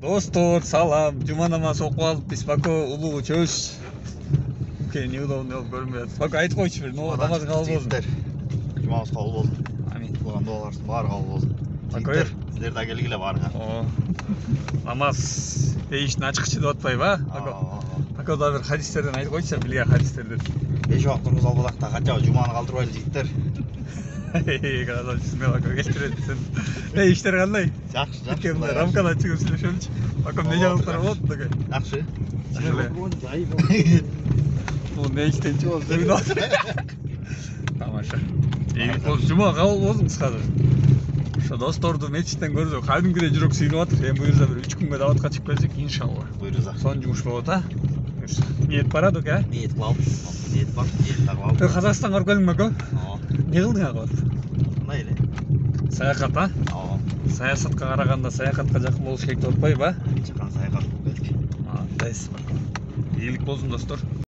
Достор, салам. Жума намаз окуп алып биз Бако улуу чөбүз. Неудобно болуп көрүнбөй атат. Бако айтып койчу бир, намаз кабыл болсун. Жумаңыз кабыл болсун. Амин. Кылган дуаларыңыз баары кабыл болсун. Бакоер. Сиздер да келгиле баарыңар. Намаз эшин ачкычы деп атпайбы, а? Бако. Бако да бир хадистерден айтып койчу, билген хадистерден. 5 убакыт тургуз албадак да канча жуманы калтырбайлы жигиттер. Казалчысың Бако келтиресиң. Иштер кандай? Жакшы, жакшы. Кемде рамкада чыгып сүйлөшөлүчү. Бако эмне жаңылыктар болот деге? Жакшы. Бул не иштенчи болуп жүрүп тамаша. Жума кабыл болсун кыскасы. Ошо досторду мечиттен көрсөк, кадимкидей жүрөк сыйрып атыр. Эми буюрса бир 3 күнгө даватка чыгып келсек, иншалла. Буйруза. Сонун жумуш болот, а? Ниет бар адык, а? Ниет кылабыз. Ниет бар, ниет так кылабыз. Казакстанга барып келдиң Бако? Не кылдың ага барып? Кандай эле? Саякат, а? Саясатка караганда саякатка жакын болуш керек деп атпайбы, а? Чакан саякат кылып келдик. Мындайсыз Бако. Ийгилик болсун достор.